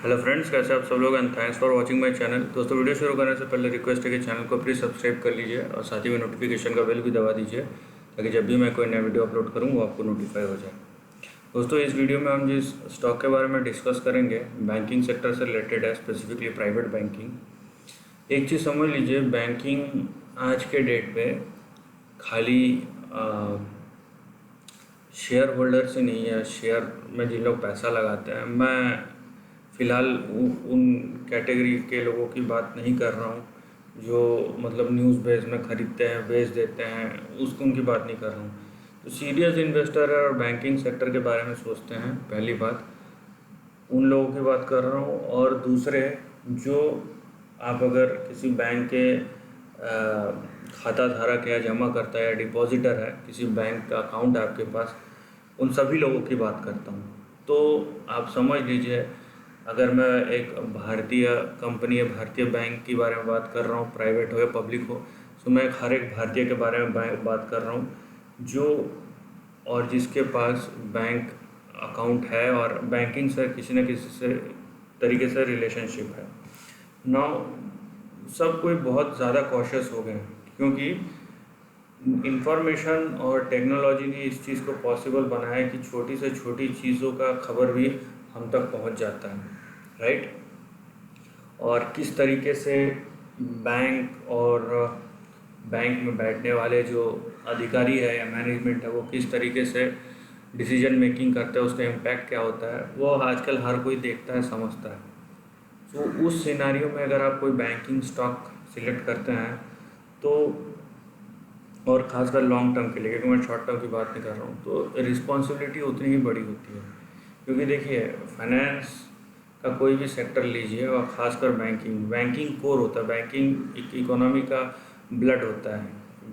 Hello friends, कैसे आप सब लोग and thanks for watching my channel. दोस्तों, वीडियो शुरू करने से पहले रिक्वेस्ट है कि चैनल को प्लीज़ सब्सक्राइब कर लीजिए और साथ ही में नोटिफिकेशन का बेल भी दबा दीजिए ताकि जब भी मैं कोई नया वीडियो अपलोड करूँ वो आपको नोटिफाई हो जाए। दोस्तों, इस वीडियो में हम जिस स्टॉक के बारे में डिस्कस करेंगे बैंकिंग सेक्टर से रिलेटेड है, स्पेसिफिकली प्राइवेट बैंकिंग। एक चीज़ समझ लीजिए, बैंकिंग आज के डेट पे खाली शेयर होल्डर से नहीं है। शेयर में जिन लोग पैसा लगाते हैं, मैं फ़िलहाल उन कैटेगरी के लोगों की बात नहीं कर रहा हूँ जो मतलब न्यूज़ बेस में ख़रीदते हैं, बेच देते हैं, उसको उनकी बात नहीं कर रहा हूँ। तो सीरियस इन्वेस्टर और बैंकिंग सेक्टर के बारे में सोचते हैं, पहली बात उन लोगों की बात कर रहा हूँ। और दूसरे, जो आप अगर किसी बैंक के खाता धारक है, जमा करता है या डिपॉजिटर है, किसी बैंक का अकाउंट है आपके पास, उन सभी लोगों की बात करता हूँ। तो आप समझ लीजिए, अगर मैं एक भारतीय कंपनी या भारतीय बैंक के बारे में बात कर रहा हूँ, प्राइवेट हो या पब्लिक हो, तो मैं हर एक भारतीय के बारे में बात कर रहा हूँ जो और जिसके पास बैंक अकाउंट है और बैंकिंग से किसी न किसी से तरीके से रिलेशनशिप है। नाउ सब कोई बहुत ज़्यादा कॉशियस हो गए हैं क्योंकि इंफॉर्मेशन और टेक्नोलॉजी ने इस चीज़ को पॉसिबल बनाया है कि छोटी से छोटी चीज़ों का खबर भी हम तक पहुंच जाता है, राइट। और किस तरीके से बैंक और बैंक में बैठने वाले जो अधिकारी है या मैनेजमेंट है, वो किस तरीके से डिसीजन मेकिंग करते हैं, उसका इम्पैक्ट क्या होता है, वो आजकल हर कोई देखता है, समझता है। तो उस सिनारियो में अगर आप कोई बैंकिंग स्टॉक सिलेक्ट करते हैं तो, और ख़ासकर लॉन्ग टर्म के लिए, क्योंकि मैं शॉर्ट टर्म की बात नहीं कर रहा हूँ, तो रिस्पॉन्सिबिलिटी उतनी ही बड़ी होती है। क्योंकि देखिए, फाइनेंस का कोई भी सेक्टर लीजिए और ख़ासकर बैंकिंग कोर होता है। बैंकिंग एक इकोनॉमी का ब्लड होता है।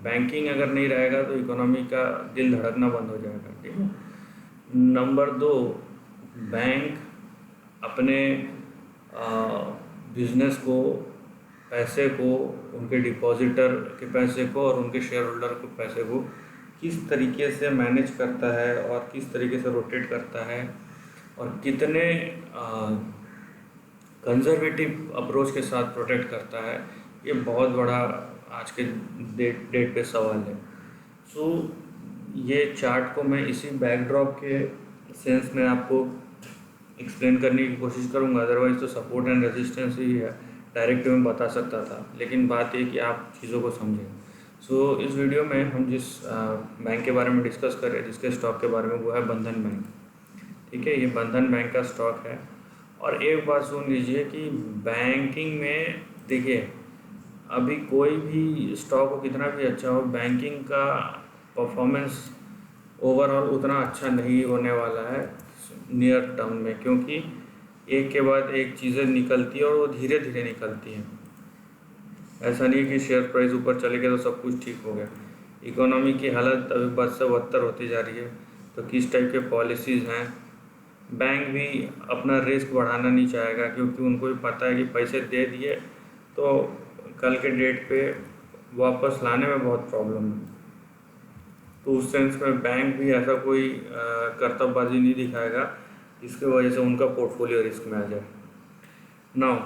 बैंकिंग अगर नहीं रहेगा तो इकोनॉमी का दिल धड़कना बंद हो जाएगा, ठीक है। नंबर 2, बैंक अपने बिजनेस को, पैसे को, उनके डिपॉजिटर के पैसे को और उनके शेयर होल्डर के पैसे को किस तरीके से मैनेज करता है और किस तरीके से रोटेट करता है और कितने कंजर्वेटिव अप्रोच के साथ प्रोटेक्ट करता है, ये बहुत बड़ा आज के डेट पे सवाल है। सो ये चार्ट को मैं इसी बैकड्रॉप के सेंस में आपको एक्सप्लेन करने की कोशिश करूंगा। अदरवाइज़ तो सपोर्ट एंड रेजिस्टेंस ही है, डायरेक्ट में बता सकता था, लेकिन बात ये कि आप चीज़ों को समझें। सो इस वीडियो में हम जिस बैंक के बारे में डिस्कस कर रहे हैं, जिसके स्टॉक के बारे में, वो है बंधन बैंक, ठीक है। ये बंधन बैंक का स्टॉक है। और एक बात सुन लीजिए कि बैंकिंग में देखिए, अभी कोई भी स्टॉक हो, कितना भी अच्छा हो, बैंकिंग का परफॉर्मेंस ओवरऑल उतना अच्छा नहीं होने वाला है नियर टर्म में, क्योंकि एक के बाद एक चीज़ें निकलती है और वो धीरे धीरे निकलती हैं। ऐसा नहीं कि शेयर प्राइस ऊपर चले गए तो सब कुछ ठीक हो गया। इकोनॉमी की हालत अभी बद से बदतर होती जा रही है। तो किस टाइप के पॉलिसीज़ हैं, बैंक भी अपना रिस्क बढ़ाना नहीं चाहेगा, क्योंकि उनको भी पता है कि पैसे दे दिए तो कल के डेट पे वापस लाने में बहुत प्रॉब्लम है। तो उस सेंस में बैंक भी ऐसा कोई कर्तव्यबाजी नहीं दिखाएगा जिसकी वजह से उनका पोर्टफोलियो रिस्क में आ जाए। नाउ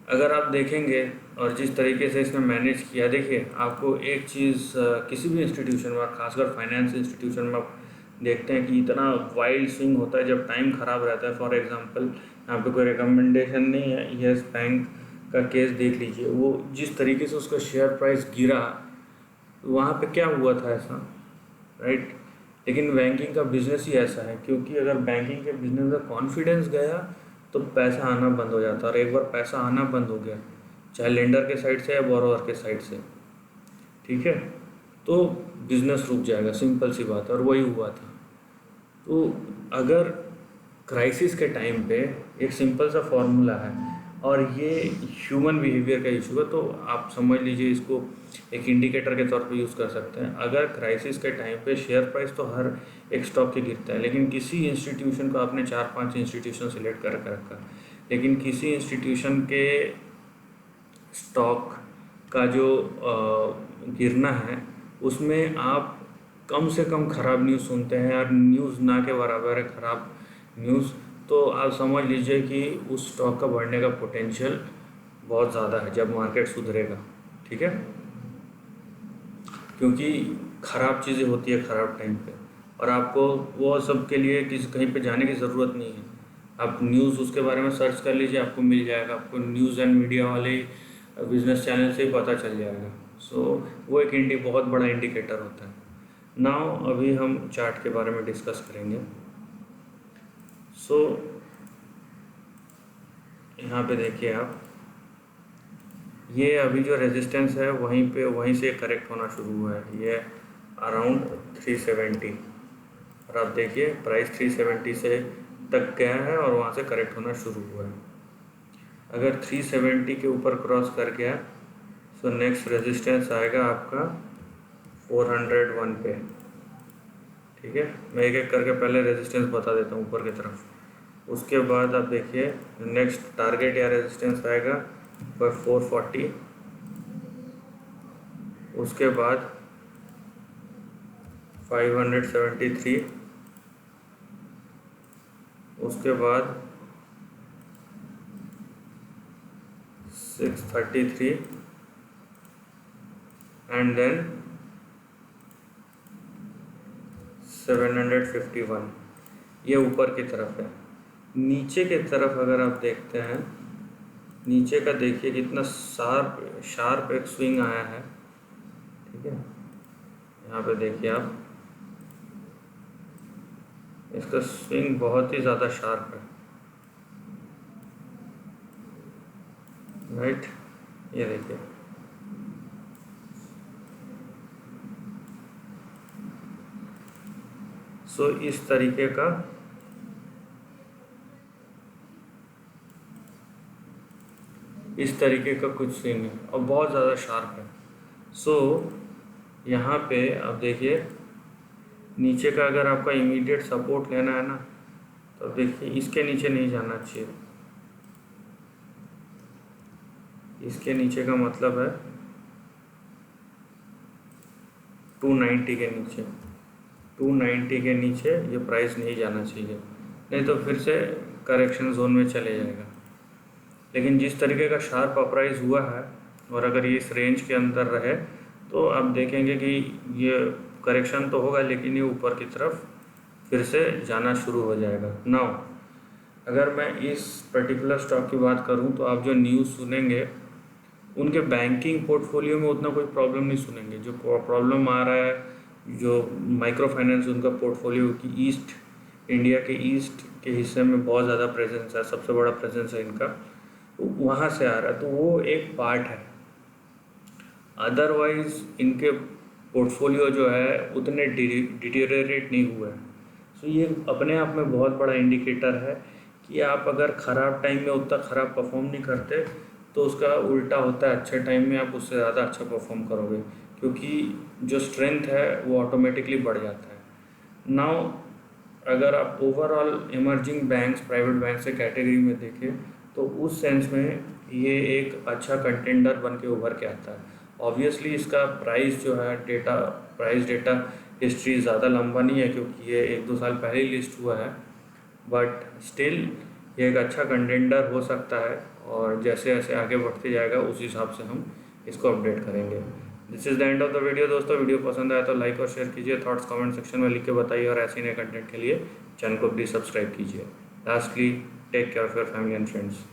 अगर आप देखेंगे और जिस तरीके से इसने मैनेज किया, देखिए आपको एक चीज़ किसी भी इंस्टीट्यूशन में, खासकर फाइनेंस इंस्टीट्यूशन में, आप देखते हैं कि इतना वाइल्ड स्विंग होता है जब टाइम ख़राब रहता है। फॉर एग्जांपल, यहाँ पे कोई रिकमेंडेशन नहीं है, यस बैंक का केस देख लीजिए, वो जिस तरीके से उसका शेयर प्राइस गिरा, वहाँ पे क्या हुआ था ऐसा, राइट। लेकिन बैंकिंग का बिजनेस ही ऐसा है, क्योंकि अगर बैंकिंग के बिजनेस में कॉन्फिडेंस गया तो पैसा आना बंद हो जाता है। और एक बार पैसा आना बंद हो गया, चाहे लेंडर के साइड से या बोरोवर के साइड से, ठीक है, तो बिजनेस रुक जाएगा, सिंपल सी बात है। और वही हुआ था। तो अगर क्राइसिस के टाइम पे एक सिंपल सा फॉर्मूला है, और ये ह्यूमन बिहेवियर का इशू है, तो आप समझ लीजिए इसको एक इंडिकेटर के तौर पे यूज़ कर सकते हैं। अगर क्राइसिस के टाइम पे शेयर प्राइस तो हर एक स्टॉक के गिरता है, लेकिन किसी इंस्टीट्यूशन को, आपने 4-5 इंस्टीट्यूशन सिलेक्ट कर रखा, लेकिन किसी इंस्टीट्यूशन के स्टॉक का जो गिरना है, उसमें आप कम से कम ख़राब न्यूज़ सुनते हैं, और न्यूज़ ना के बराबर है ख़राब न्यूज़। तो आप समझ लीजिए कि उस स्टॉक का बढ़ने का पोटेंशियल बहुत ज़्यादा है जब मार्केट सुधरेगा। ठीक है, क्योंकि ख़राब चीज़ें होती है ख़राब टाइम पे, और आपको वो सब के लिए किसी कहीं पे जाने की ज़रूरत नहीं है। आप न्यूज़ उसके बारे में सर्च कर लीजिए, आपको मिल जाएगा, आपको न्यूज़ एंड मीडिया वाले बिजनेस चैनल से ही पता चल जाएगा। सो वो एक बहुत बड़ा इंडिकेटर होता है। नाउ अभी हम चार्ट के बारे में डिस्कस करेंगे। सो यहाँ पे देखिए आप, ये अभी जो रेजिस्टेंस है वहीं से करेक्ट होना शुरू हुआ है, ये अराउंड 370, और आप देखिए प्राइस 370 से तक गया है और वहाँ से करेक्ट होना शुरू हुआ है। अगर 370 के ऊपर क्रॉस कर गया तो नेक्स्ट रेजिस्टेंस आएगा आपका 401 पे। ठीक है, मैं एक एक करके पहले रेजिस्टेंस बता देता हूँ ऊपर की तरफ। उसके बाद आप देखिए नेक्स्ट टारगेट या रेजिस्टेंस आएगा 440, उसके बाद 573, उसके बाद 633 एंड देन 751। ये ऊपर की तरफ है। नीचे की तरफ अगर आप देखते हैं, नीचे का देखिए कितना शार्प एक स्विंग आया है। ठीक है, यहाँ पे देखिए आप, इसका स्विंग बहुत ही ज़्यादा शार्प है। राइट, ये देखिए, सो इस तरीके का कुछ स्विंग है और बहुत ज़्यादा शार्प है। सो यहाँ पे आप देखिए नीचे का अगर आपका इमीडिएट सपोर्ट लेना है ना, तो देखिए इसके नीचे नहीं जाना चाहिए। इसके नीचे का मतलब है 290 के नीचे, 290 के नीचे ये प्राइस नहीं जाना चाहिए, नहीं तो फिर से करेक्शन जोन में चले जाएगा। लेकिन जिस तरीके का शार्प अपराइज हुआ है, और अगर ये इस रेंज के अंदर रहे तो आप देखेंगे कि ये करेक्शन तो होगा लेकिन ये ऊपर की तरफ फिर से जाना शुरू हो जाएगा। नाउ अगर मैं इस पर्टिकुलर स्टॉक की बात करूं तो आप जो न्यूज़ सुनेंगे उनके बैंकिंग पोर्टफोलियो में उतना कोई प्रॉब्लम नहीं सुनेंगे। जो प्रॉब्लम आ रहा है, जो माइक्रो फाइनेंस उनका पोर्टफोलियो की ईस्ट इंडिया के ईस्ट के हिस्से में बहुत ज़्यादा प्रेजेंस है, सबसे बड़ा प्रेजेंस है इनका, वहाँ से आ रहा है, तो वो एक पार्ट है। अदरवाइज इनके पोर्टफोलियो जो है उतने डिटेरियोरेट नहीं हुए हैं। सो ये अपने आप में बहुत बड़ा इंडिकेटर है कि आप अगर ख़राब टाइम में उतना ख़राब परफॉर्म नहीं करते तो उसका उल्टा होता है, अच्छे टाइम में आप उससे ज़्यादा अच्छा परफॉर्म करोगे, क्योंकि जो स्ट्रेंथ है वो ऑटोमेटिकली बढ़ जाता है। नाउ अगर आप overall emerging banks, private bank से कैटेगरी में देखें तो उस सेंस में ये एक अच्छा कंटेंडर बन के उभर के आता है। ऑब्वियसली इसका प्राइस जो है प्राइस डेटा हिस्ट्री ज़्यादा लंबा नहीं है क्योंकि ये 1-2 साल पहले ही लिस्ट हुआ है, बट स्टिल ये एक अच्छा कंटेंडर हो सकता है, और जैसे जैसे आगे बढ़ते जाएगा उस हिसाब से हम इसको अपडेट करेंगे। This is the end of the video दोस्तों। वीडियो पसंद आया तो लाइक और शेयर कीजिए, थॉट्स कमेंट सेक्शन में लिख के बताइए, और ऐसे नए कंटेंट के लिए चैनल को प्लीज़ सब्सक्राइब कीजिए। Lastly, take care of your family and friends.